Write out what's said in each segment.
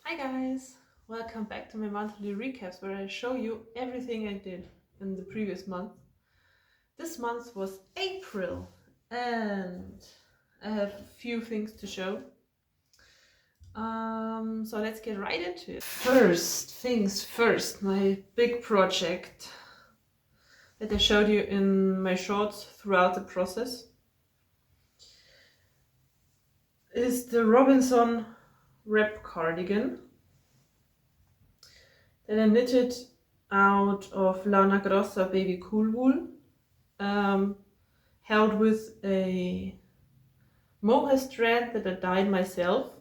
Hi guys! Welcome back to my monthly recaps where I show you everything I did in the previous month. This month was April and I have a few things to show. So let's get right into it. First things first, my big project that I showed you in my shorts throughout the process is the Robinson wrap cardigan that I knitted out of Lana Grossa baby cool wool, held with a mohair strand that I dyed myself.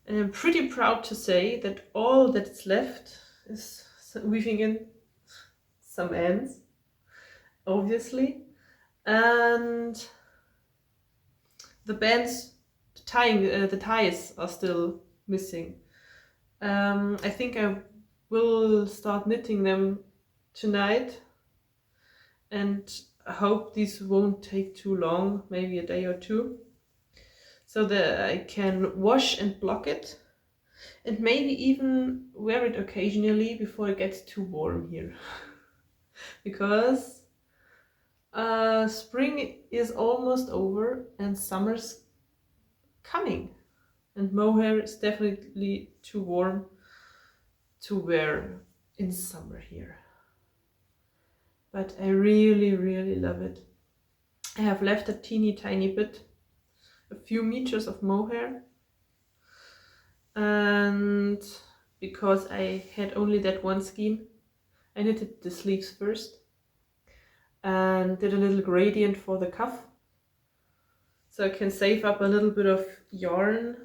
And I'm pretty proud to say that all that's left is weaving in some ends, obviously, and the bands, the ties are still missing. I think I will start knitting them tonight, and I hope these won't take too long, maybe a day or two, so that I can wash and block it and maybe even wear it occasionally before it gets too warm here. Because spring is almost over and summer's coming, and mohair is definitely too warm to wear in summer here. But I really love it. I have left a teeny tiny bit, a few meters of mohair, and because I had only that one skein, I knitted the sleeves first and did a little gradient for the cuff, so I can save up a little bit of yarn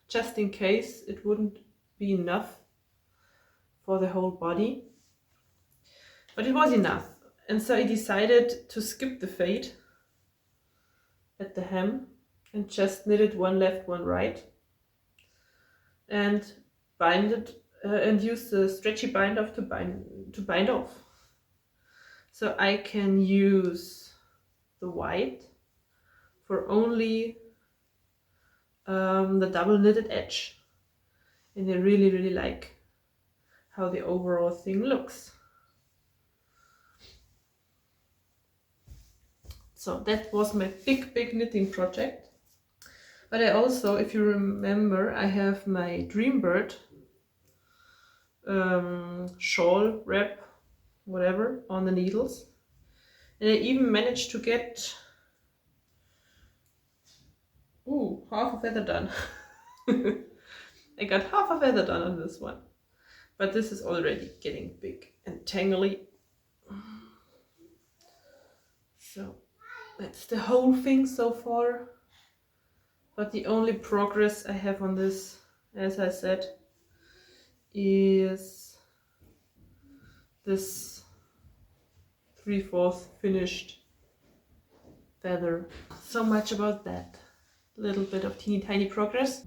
just in case it wouldn't be enough for the whole body. But it was enough, and so I decided to skip the fade at the hem and just knitted one left, one right, and bind it and use the stretchy bind off to bind off. So I can use the white for only the double knitted edge, and I really like how the overall thing looks. So that was my big knitting project. But I also, if you remember, I have my Dreambird shawl wrap, whatever, on the needles, and I even managed to get half a feather done. I got half a feather done on this one, but this is already getting big and tangly. So that's the whole thing so far. But the only progress I have on this, as I said, is this 3/4 finished feather. So much about that. Little bit of teeny tiny progress.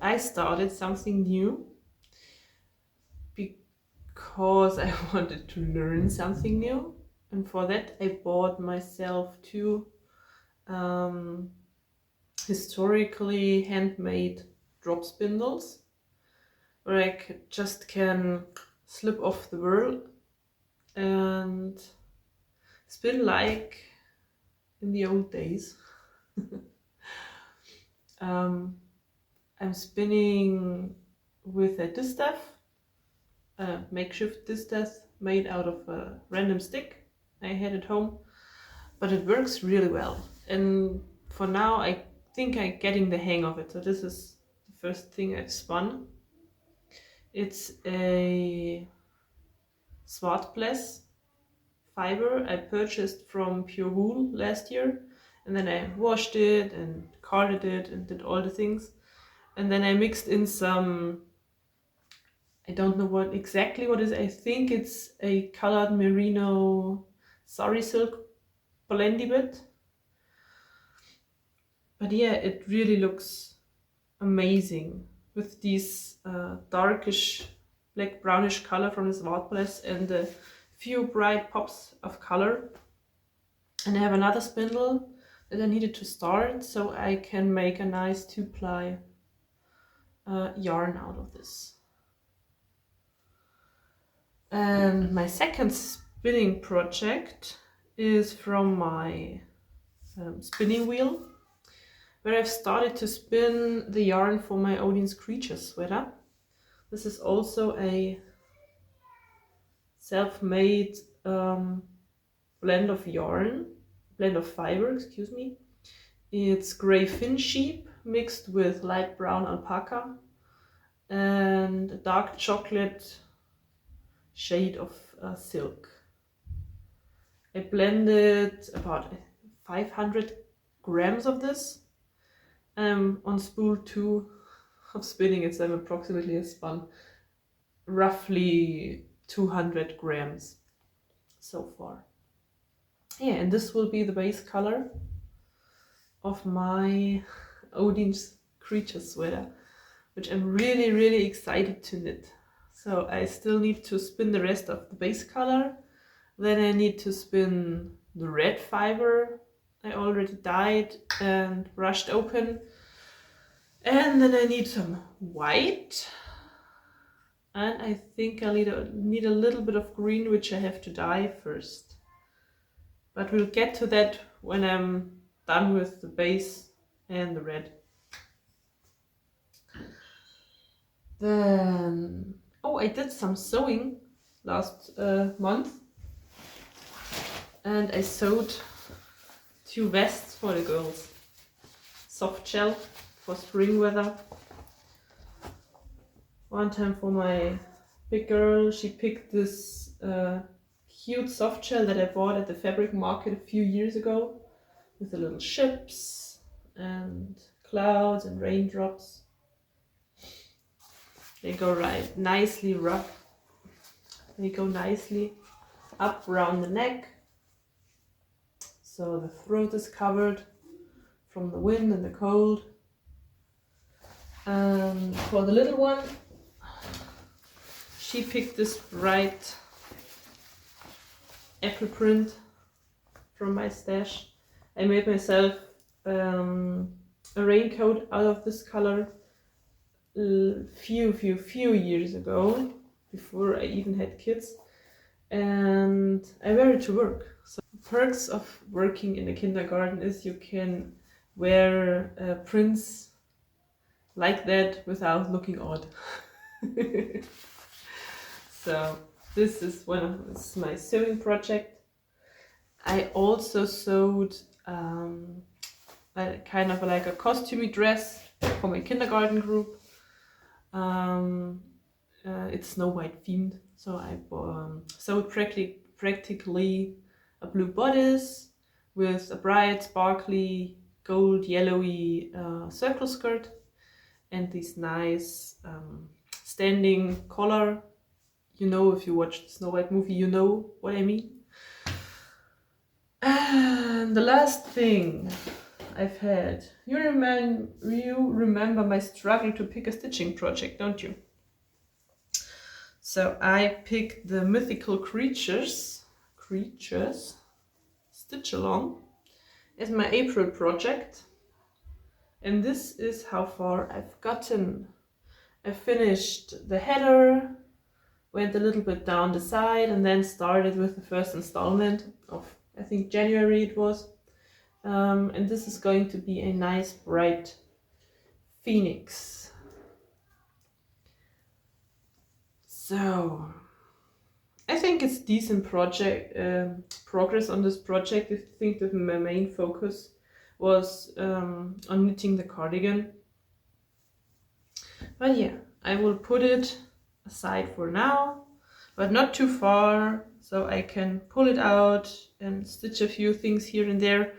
I started something new because I wanted to learn something new, and for that I bought myself two historically handmade drop spindles where I just can slip off the whirl and spin like in the old days. I'm spinning with a distaff, a makeshift distaff made out of a random stick I had at home, but it works really well, and for now I think I'm getting the hang of it. So this is the first thing I've spun. It's a Swartbless fiber I purchased from Pure Wool last year, and then I washed it and carded it and did all the things, and then I mixed in some, I don't know what exactly what is, I think it's a colored merino sari silk blendy bit. But yeah, it really looks amazing with these darkish black brownish color from the Swartbless and a few bright pops of color. And I have another spindle that I needed to start so I can make a nice 2-ply yarn out of this. And my second spinning project is from my spinning wheel, where I've started to spin the yarn for my Odin's Creature sweater. This is also a self-made blend of fiber, excuse me. It's gray fin sheep mixed with light brown alpaca and a dark chocolate shade of silk. I blended about 500 grams of this on spool 2 of spinning it, so approximately have spun roughly 200 grams so far. Yeah, and this will be the base color of my Odin's Creature sweater, which I'm really, really excited to knit. So I still need to spin the rest of the base color. Then I need to spin the red fiber I already dyed and brushed open. And then I need some white. And I think I need a little bit of green, which I have to dye first. But we'll get to that when I'm done with the base and the red. Then, oh, I did some sewing last month. And I sewed 2 vests for the girls. Soft shell for spring weather. One time for my big girl, she picked this cute soft shell that I bought at the fabric market a few years ago, with the little ships and clouds and raindrops. They go right nicely rough. They go nicely up around the neck, so the throat is covered from the wind and the cold. And for the little one, she picked this bright apple print from my stash. I made myself a raincoat out of this color few years ago, before I even had kids, and I wear it to work. So the perks of working in a kindergarten is you can wear prints like that without looking odd. So this is my sewing project. I also sewed kind of like a costumey dress for my kindergarten group. It's Snow White themed, so I sewed practically a blue bodice with a bright, sparkly, gold, yellowy circle skirt and this nice standing collar. You know, if you watched the Snow White movie, you know what I mean. And the last thing I've had, you remember my struggle to pick a stitching project, don't you? So I picked the Mythical Creatures Stitch Along as my April project, and this is how far I've gotten. I finished the header, went a little bit down the side, and then started with the first installment of, I think, January it was. And this is going to be a nice bright phoenix. So I think it's decent progress on this project. I think that my main focus was on knitting the cardigan. But yeah, I will put it aside for now, but not too far, so I can pull it out and stitch a few things here and there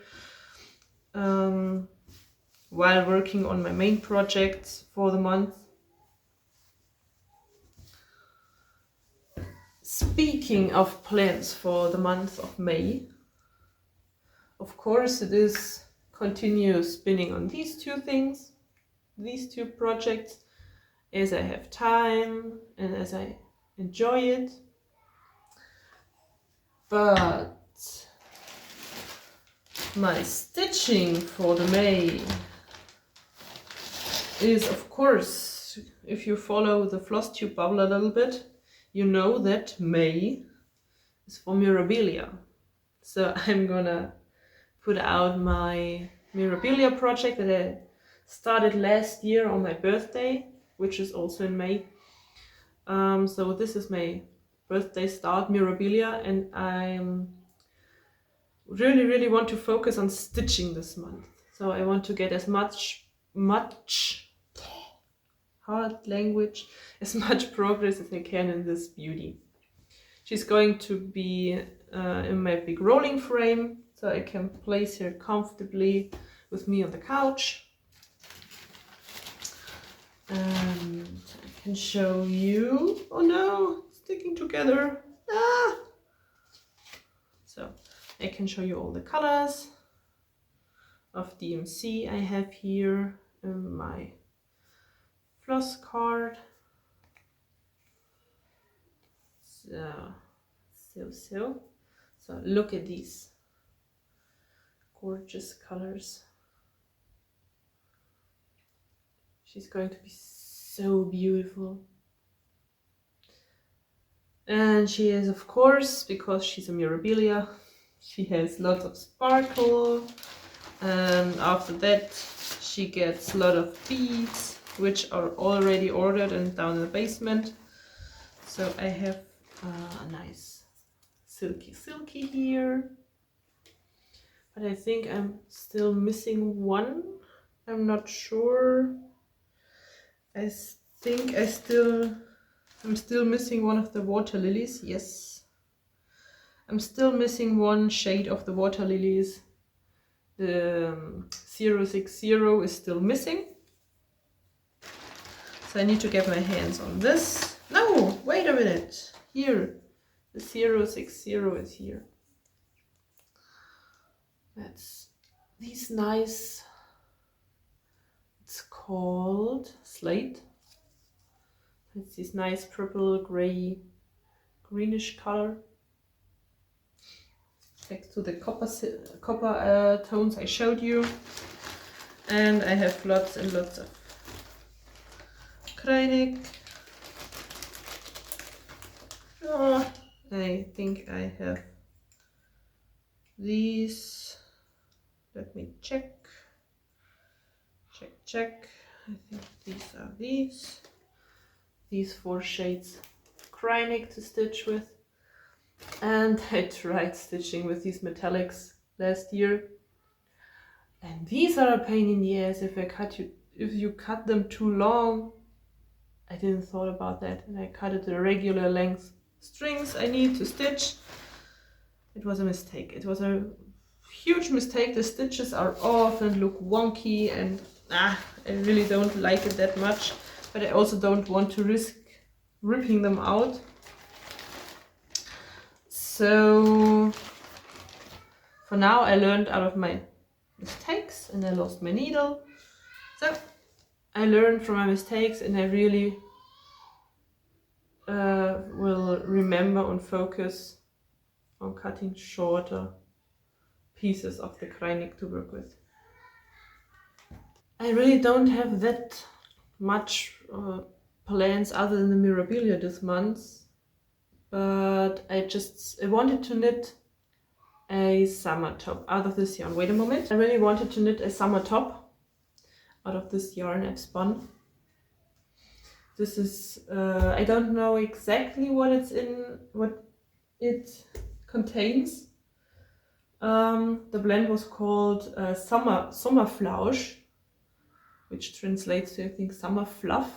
while working on my main projects for the month. Speaking of plans for the month of May, of course it is continue spinning on these 2 things, these 2 projects, as I have time and as I enjoy it. But my stitching for the May is of course if you follow the floss tube bubble a little bit, you know that May is for Mirabilia. So I'm gonna put out my Mirabilia project that I started last year on my birthday, which is also in May. So this is my birthday start Mirabilia, and I'm really want to focus on stitching this month. So I want to get as much hard language, as much progress as I can in this beauty. She's going to be in my big rolling frame, so I can place her comfortably with me on the couch. And I can show you, oh no, sticking together. Ah! So I can show you all the colors of DMC I have here in my floss card. So look at these gorgeous colors. She's going to be so beautiful. And she is, of course, because she's a Mirabilia, she has lots of sparkle. And after that, she gets a lot of beads, which are already ordered and down in the basement. So I have a nice silky here. But I think I'm still missing one. I'm not sure. I think I'm still missing one of the water lilies. Yes. I'm still missing one shade of the water lilies. The 060 is still missing. So I need to get my hands on this. No, wait a minute. Here. The 060 is here. That's these nice, it's called Slate. It's this nice purple, gray, greenish color. Next to the copper tones I showed you. And I have lots and lots of Kreinik. Oh, I think I have these. Let me check. Check. I think these are these 4 shades Kreinik to stitch with. And I tried stitching with these metallics last year. And these are a pain in the ass if you cut them too long. I didn't thought about that, and I cut it the regular length strings I need to stitch. It was a mistake. It was a huge mistake. The stitches are off and look wonky, and I really don't like it that much. But I also don't want to risk ripping them out. So for now I learned out of my mistakes, and I lost my needle. So I learned from my mistakes, and I really will remember and focus on cutting shorter pieces of the Kreinik to work with. I really don't have that much plans other than the Mirabilia this month, but I wanted to knit a summer top out of this yarn. Wait a moment. I really wanted to knit a summer top out of this yarn I've spun. This is, I don't know exactly what it contains. The blend was called Sommerflausch, which translates to, I think, summer fluff.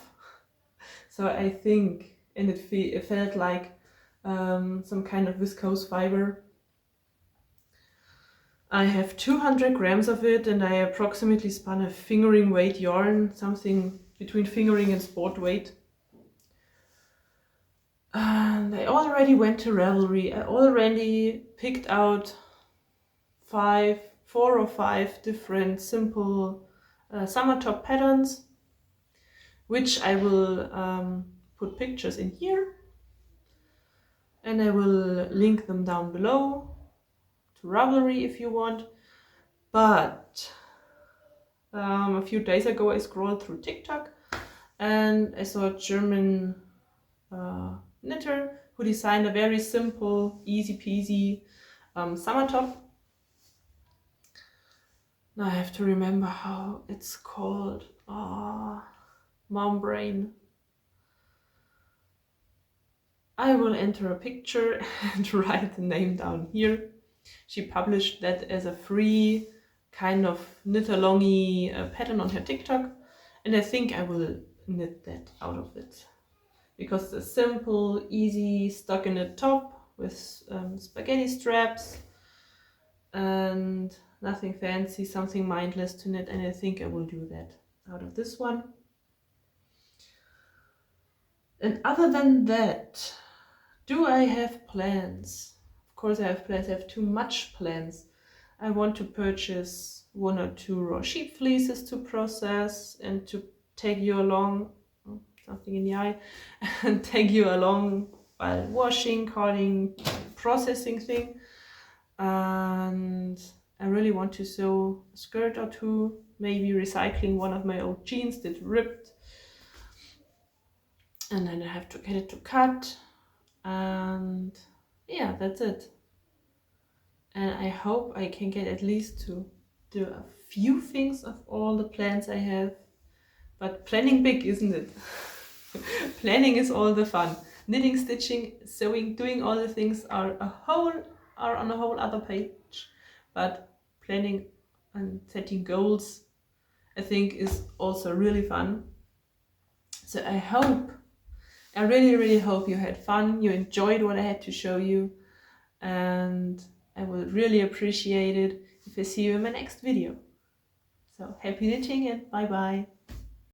So I think, and it felt like some kind of viscose fiber. I have 200 grams of it, and I approximately spun a fingering weight yarn, something between fingering and sport weight. And I already went to Ravelry. I already picked out 4 or 5 different simple summer top patterns, which I will put pictures in here, and I will link them down below to Ravelry if you want. But a few days ago I scrolled through TikTok, and I saw a German knitter who designed a very simple, easy peasy summer top. Now I have to remember how it's called. Mom brain. I will enter a picture and write the name down here. She published that as a free kind of knit-alongy pattern on her TikTok, and I think I will knit that out of it. Because it's a simple, easy, stockinette top with spaghetti straps and nothing fancy, something mindless to knit, and I think I will do that out of this one. And other than that, do I have plans? Of course I have plans. I have too much plans. I want to purchase 1 or 2 raw sheep fleeces to process and to take you along, something in the eye, and take you along while washing, carding, processing thing. And I really want to sew a skirt or 2, maybe recycling one of my old jeans that ripped. And then I have to get it to cut. And yeah, that's it. And I hope I can get at least to do a few things of all the plans I have. But planning big, isn't it? Planning is all the fun. Knitting, stitching, sewing, doing all the things are on a whole other page. But planning and setting goals, I think, is also really fun. So I really hope you had fun, you enjoyed what I had to show you, and I will really appreciate it if I see you in my next video. So happy knitting and bye bye!